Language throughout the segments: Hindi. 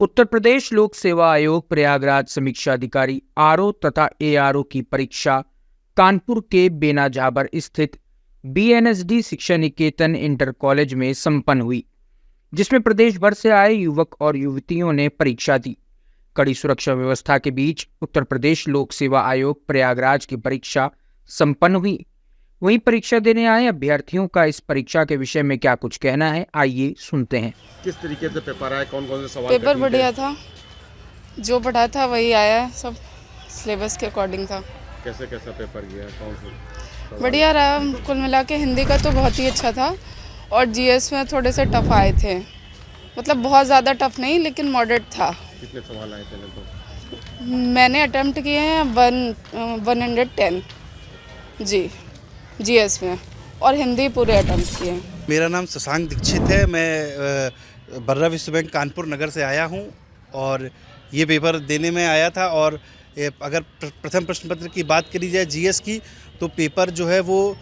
उत्तर प्रदेश लोक सेवा आयोग प्रयागराज समीक्षा अधिकारी आरओ तथा एआरओ की परीक्षा कानपुर के बेना झाबर स्थित बीएनएसडी शिक्षा निकेतन इंटर कॉलेज में संपन्न हुई, जिसमें प्रदेश भर से आए युवक और युवतियों ने परीक्षा दी। कड़ी सुरक्षा व्यवस्था के बीच उत्तर प्रदेश लोक सेवा आयोग प्रयागराज की परीक्षा संपन्न हुई। वहीं परीक्षा देने आए अभ्यर्थियों का इस परीक्षा के विषय में क्या कुछ कहना है, आइए सुनते हैं। किस तरीके से पेपर आया, कौन कौन से सवाल? पेपर बढ़िया था, जो पढ़ा था वही आया, सब सिलेबस के अकॉर्डिंग था। कैसे कैसा पेपर गया, कौन से? बढ़िया रहा, कुल मिला के हिंदी का तो बहुत ही अच्छा था और जीएस में थोड़े से टफ आए थे, मतलब बहुत ज़्यादा टफ नहीं लेकिन मॉडरेट था। कितने सवाल आए थे लगभग? मैंने अटेम्प्ट किए हैं 110 जी जीएस में, और हिंदी पूरे अटेम्प्ट किए हैं। मेरा नाम शशांक दीक्षित है। मैं बर्रा विश्व बैंक कानपुर नगर से आया हूं और ये पेपर देने में आया था। और अगर प्रथम प्रश्न पत्र की बात करी जाए जीएस की, तो पेपर जो है वो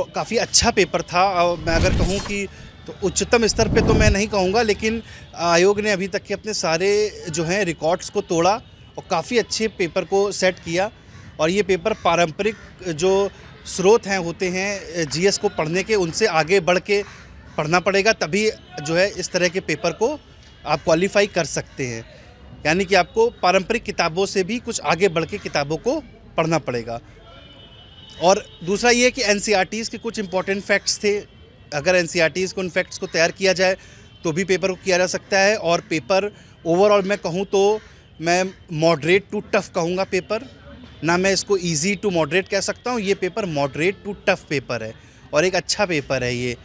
काफ़ी अच्छा पेपर था। और मैं अगर कहूं कि तो उच्चतम स्तर पे तो मैं नहीं कहूँगा, लेकिन आयोग ने अभी तक के अपने सारे जो हैं रिकॉर्ड्स को तोड़ा और काफ़ी अच्छे पेपर को सेट किया। और ये पेपर पारंपरिक जो स्रोत हैं होते हैं जीएस को पढ़ने के, उनसे आगे बढ़ के पढ़ना पड़ेगा, तभी जो है इस तरह के पेपर को आप क्वालिफाई कर सकते हैं। यानी कि आपको पारंपरिक किताबों से भी कुछ आगे बढ़ के किताबों को पढ़ना पड़ेगा। और दूसरा ये कि एनसीईआरटीज़ के कुछ इंपॉर्टेंट फैक्ट्स थे। अगर एनसीईआरटीज़ को उन फैक्ट्स को तैयार किया जाए तो भी पेपर को किया जा सकता है। और पेपर ओवरऑल मैं कहूँ तो मैं मॉडरेट टू टफ़ कहूँगा पेपर, ना मैं इसको इजी टू मॉडरेट कह सकता हूँ। ये paper moderate to tough paper है और एक अच्छा पेपर है ये।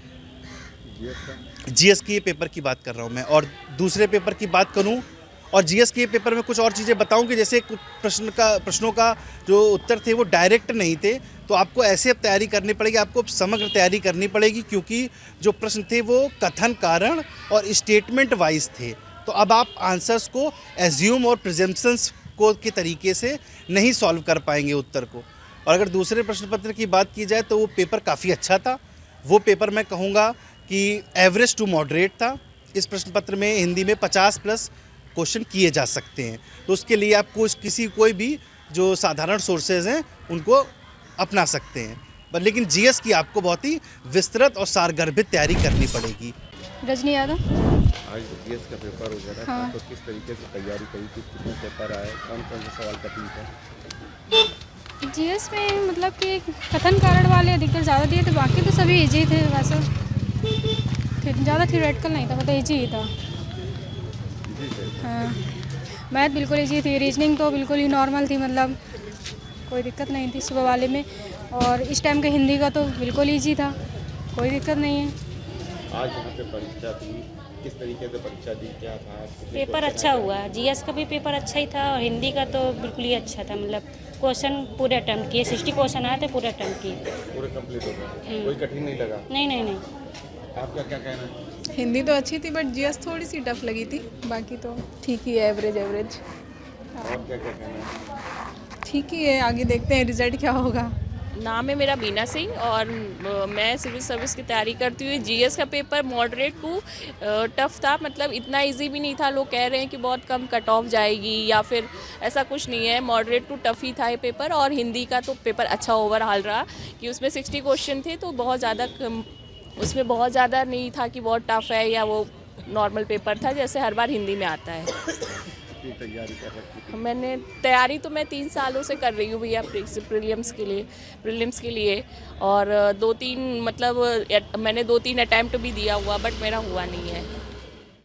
जीएस की ये पेपर की बात कर रहा हूँ मैं। और दूसरे पेपर की बात करूँ और जीएस के पेपर में कुछ और चीज़ें बताऊँ कि जैसे कुछ प्रश्नों का जो उत्तर थे वो डायरेक्ट नहीं थे, तो आपको ऐसे अब तैयारी करनी पड़ेगी, आपको समग्र तैयारी करनी पड़ेगी, क्योंकि जो प्रश्न थे वो कथन, कारण और स्टेटमेंट वाइज थे। तो अब आप आंसर्स को एज्यूम और प्रिजम्पशंस को के तरीके से नहीं सॉल्व कर पाएंगे उत्तर को। और अगर दूसरे प्रश्न पत्र की बात की जाए तो वो पेपर काफ़ी अच्छा था। वो पेपर मैं कहूँगा कि एवरेज टू मॉडरेट था। इस प्रश्न पत्र में हिंदी में 50+ क्वेश्चन किए जा सकते हैं, तो उसके लिए आपको कोई भी जो साधारण सोर्सेज हैं उनको अपना सकते हैं। लेकिन जीएस की आपको बहुत ही विस्तृत और सारगर्भित तैयारी करनी पड़ेगी। रजनी यादव। आज जीएस का पेपर हो गया था, हाँ। तो किस तरीके से तैयारी करी थी, कितने पेपर आए, कौन कौन से सवाल कठिन थे? जीएस में मतलब कि कथन कारण वाले अधिकतर ज़्यादा दिए थे, बाकी तो सभी इजी थे। वैसे ज़्यादा थियोरेटिकल नहीं था, मतलब इजी ही था। हाँ, मैथ बिल्कुल इजी थी, रीजनिंग तो बिल्कुल ही नॉर्मल थी, मतलब कोई दिक्कत नहीं थी सुबह वाले में। और इस टाइम के हिंदी का तो बिल्कुल ईजी था, कोई दिक्कत नहीं है। आज यहाँ पे परीक्षा थी, किस तरीके से परीक्षा दी, क्या था? पेपर अच्छा हुआ, जीएस का भी पेपर अच्छा ही था और हिंदी का तो बिल्कुल ही अच्छा था। मतलब क्वेश्चन पूरे अटेम्प्ट किए, 60 क्वेश्चन आए थे, पूरे अटेम्प्ट किए, पूरे कंप्लीट हो गए, कोई कठिन नहीं लगा? नहीं। आपका क्या कहना है? हिंदी तो अच्छी थी, बट जीएस थोड़ी सी टफ लगी थी, बाकी तो ठीक ही है, एवरेज। और क्या कहना है? ठीक ही है, आगे देखते हैं रिजल्ट क्या होगा। नाम है मेरा बीना सिंह और मैं सिविल सर्विस की तैयारी करती हुई। जीएस का पेपर मॉडरेट टू टफ था, मतलब इतना इजी भी नहीं था। लोग कह रहे हैं कि बहुत कम कट ऑफ जाएगी या फिर ऐसा कुछ नहीं है, मॉडरेट टू टफ ही था ये पेपर। और हिंदी का तो पेपर अच्छा ओवरऑल रहा कि उसमें 60 क्वेश्चन थे, तो बहुत ज़्यादा उसमें बहुत ज़्यादा नहीं था कि बहुत टफ है या वो नॉर्मल पेपर था जैसे हर बार हिंदी में आता है। तैयारी कर रखी थी? मैंने तैयारी तो मैं 3 सालों से कर रही हूँ भैया, प्रीलिम्स के लिए। और 2-3 मतलब मैंने 2-3 अटैम्प्ट भी दिया हुआ, बट मेरा हुआ नहीं है।